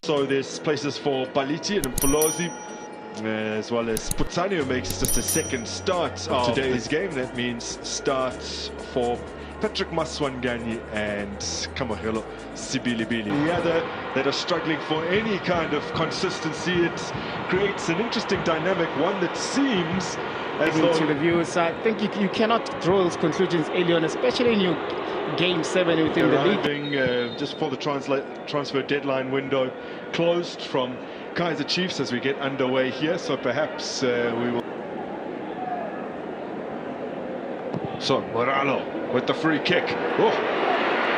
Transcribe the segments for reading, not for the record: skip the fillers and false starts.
So there's places for Baliti and Mfolozi, as well as Putsani, who makes just a second start of today's game. That means start for Patrick Maswangani and Kamohelo Siwelele. The other that are struggling for any kind of consistency. It creates an interesting dynamic, one that seems as though... To the viewers, I think you cannot draw those conclusions early on, especially in your Game 7 within the league. Just for the transfer deadline window closed from Kaizer Chiefs as we get underway here, so perhaps we will... So, Moralo with the free kick. Oh,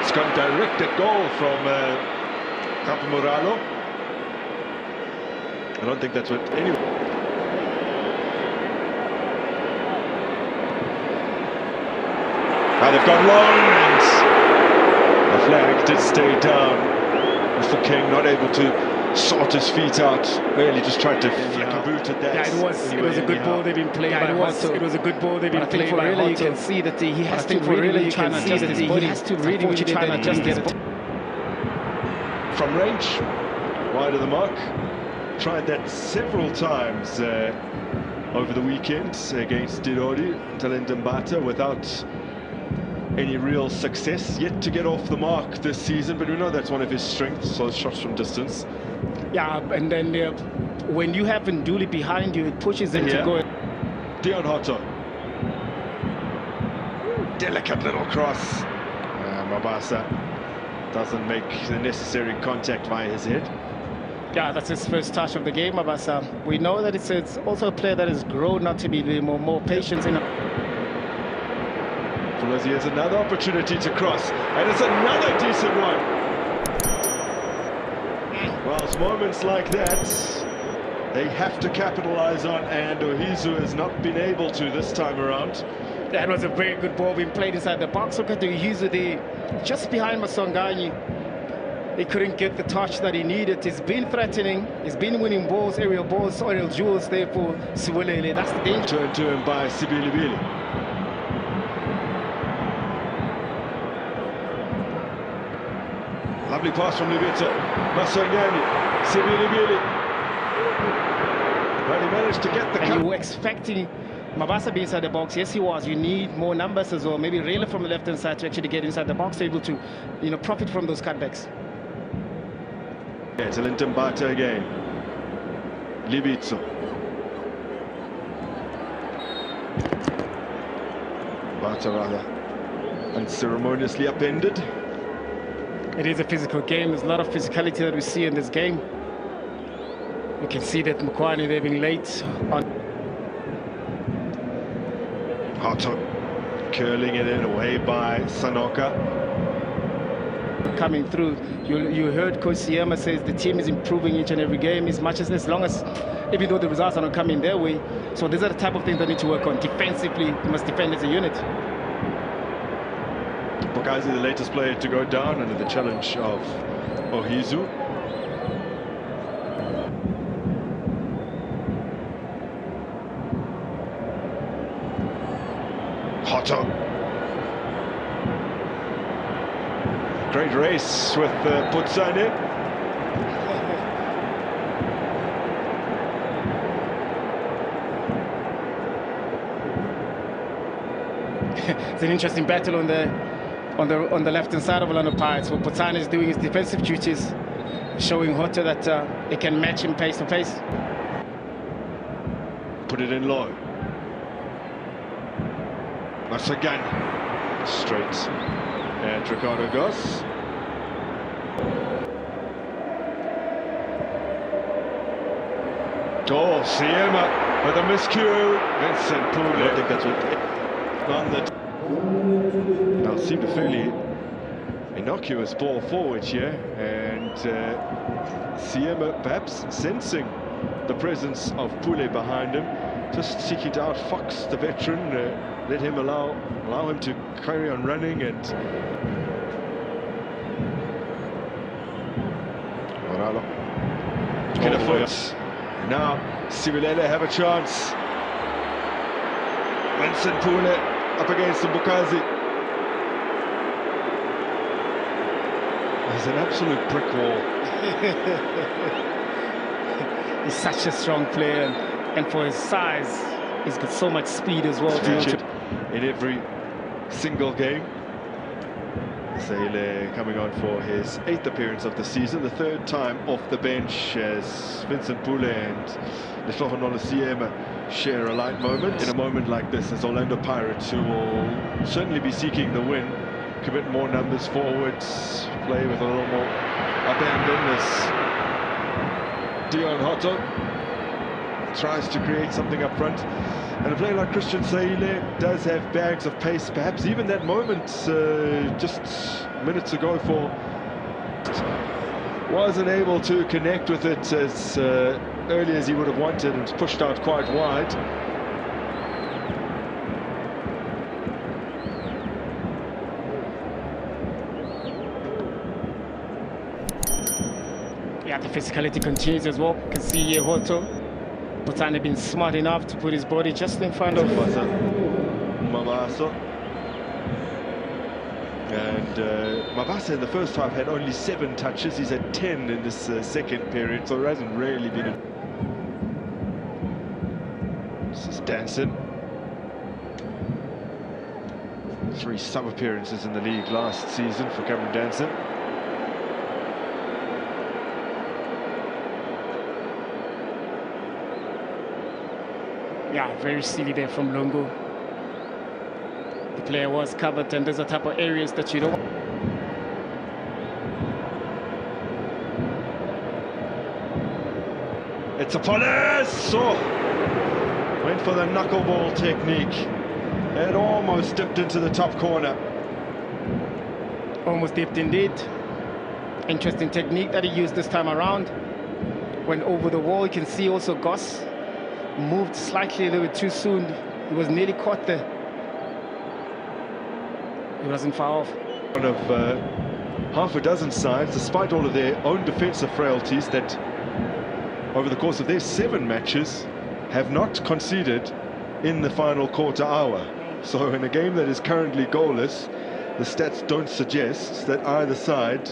it's got a directed goal from Campo Moralo. I don't think that's what anyone... Now they've gone long, and the flag did stay down. For King, not able to sort his feet out, really just tried to flick a boot at that. Yeah, it was a good ball they've been playing. Yeah, it was a good ball they've been playing. For really, you can see that he has to really try and adjust his body. He has to really try and adjust his body. From range, wide of the mark. Tried that several times over the weekend against Didori, Talendambata, without any real success. Yet to get off the mark this season, but we know that's one of his strengths, so shots from distance. Yeah, and then when you have Nduli behind you, it pushes him to go. Dion Hotto. Delicate little cross. Mabasa doesn't make the necessary contact via his head. Yeah, that's his first touch of the game, Mabasa. We know that it's also a player that has grown not to be more patient in He has another opportunity to cross, and it's another decent one. Well, it's moments like that they have to capitalize on, and Ohizu has not been able to this time around. That was a very good ball being played inside the box. Look at Ohizu there, just behind Maswangani. He couldn't get the touch that he needed. He's been threatening, he's been winning balls, aerial jewels there for Siwelele. That's the danger. Turned to him by Siwelele. Lovely pass from Lubitsa. Maswangani, Siwelele. Well, he managed to get the... And you were expecting Mabasa be inside the box. Yes, he was. You need more numbers as well. Maybe Rayla from the left-hand side to actually get inside the box, able to, profit from those cutbacks. Yeah, it's Talendambata again. Libitso. Bata rather unceremoniously upended. It is a physical game. There's a lot of physicality that we see in this game. You can see that Mukwani, they've been late on. Hotto curling it in away by Sanoka. Coming through, you heard Coach Siyama says the team is improving each and every game as long as, even though the results are not coming their way. So these are the type of things they need to work on. Defensively, you must defend as a unit. Bokazi, the latest player to go down under the challenge of Ohizu. Hotto. Great race with Putsani. It's an interesting battle on the left-hand side of Orlando Pirates. Where Putsani is doing his defensive duties, showing Hotto that it can match him pace to pace. Put it in low. Maswangani. Straight. And Ricardo Goss. Oh, Siema with a miscue. Vincent Pule. I think that's what on that. Now seemed a fairly innocuous ball forward here, and Siema perhaps sensing the presence of Pule behind him, just seeking to outfox the veteran, let him allow him to carry on running. And Moralo get a foot. Now Siwelele have a chance. Vincent Pule up against Mbukazi. He's an absolute brick wall. He's such a strong player, and for his size, he's got so much speed as well. Featured in every single game. Siwelele coming on for his 8th appearance of the season, the 3rd time off the bench as Vincent Pule and Siema share a light moment. In a moment like this, as Orlando Pirates, who will certainly be seeking the win, commit more numbers forwards, play with a little more abandon as Dion Hotto tries to create something up front. And a player like Christian Siwelele does have bags of pace. Perhaps even that moment just minutes ago wasn't able to connect with it as early as he would have wanted, and pushed out quite wide. Yeah, the physicality continues as well. You can see here Hotto Botane been smart enough to put his body just in front of Mabasa. And Mabasa in the first half had only 7 touches. He's had 10 in this second period, so it hasn't really been This is Danson. 3 sub-appearances in the league last season for Cameron Danson. Yeah, very silly there from Lungu. The player was covered, and there's a type of areas that you don't. It's a police! Oh, went for the knuckleball technique. It almost dipped into the top corner. Almost dipped indeed. Interesting technique that he used this time around. Went over the wall. You can see also Goss moved slightly a little bit too soon. He was nearly caught there. He wasn't far off. One of half a dozen sides, despite all of their own defensive frailties, that over the course of their 7 matches have not conceded in the final quarter hour. So in a game that is currently goalless, the stats don't suggest that either side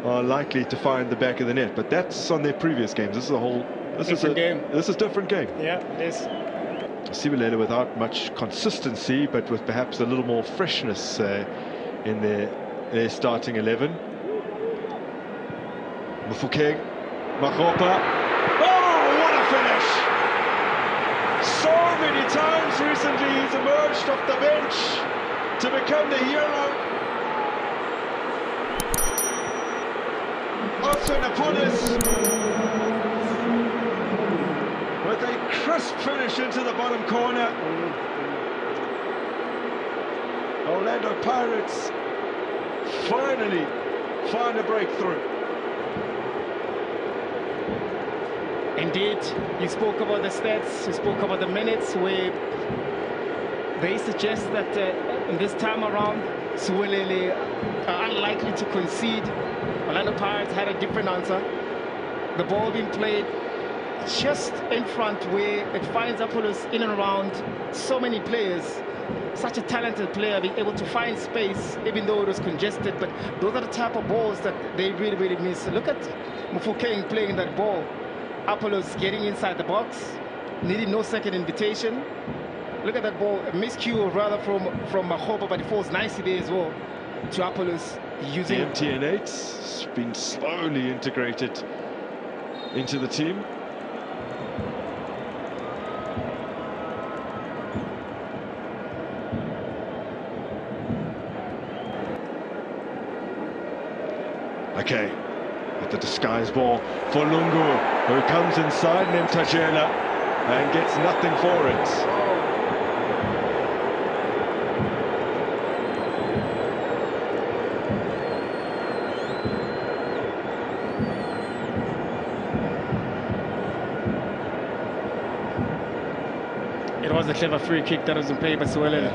are likely to find the back of the net. But that's on their previous games. This is a whole different game. This is a different game. Yeah, it is. Siwelele without much consistency, but with perhaps a little more freshness in their starting 11. Mufukeng, Makopa. Oh, what a finish! So many times recently he's emerged off the bench to become the hero. Napolis with a crisp finish into the bottom corner. Orlando Pirates finally find a breakthrough. Indeed, you spoke about the stats, you spoke about the minutes, where they suggest that in this time around, Siwelele are unlikely to concede. Orlando Pirates had a different answer. The ball being played just in front, where it finds Apollos in and around so many players. Such a talented player, being able to find space even though it was congested. But those are the type of balls that they really, really miss. Look at Mufukeng playing that ball. Apollos getting inside the box, needing no second invitation. Look at that ball, a miscue rather from Mahoba, but it falls nicely there as well to Apollos. Using the MTN8's been slowly integrated into the team. Okay, with the disguise ball for Lungu, who comes inside Nemtajela and gets nothing for it. It was a clever free kick that was in play by Siwelele.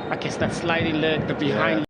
I guess that sliding leg, the behind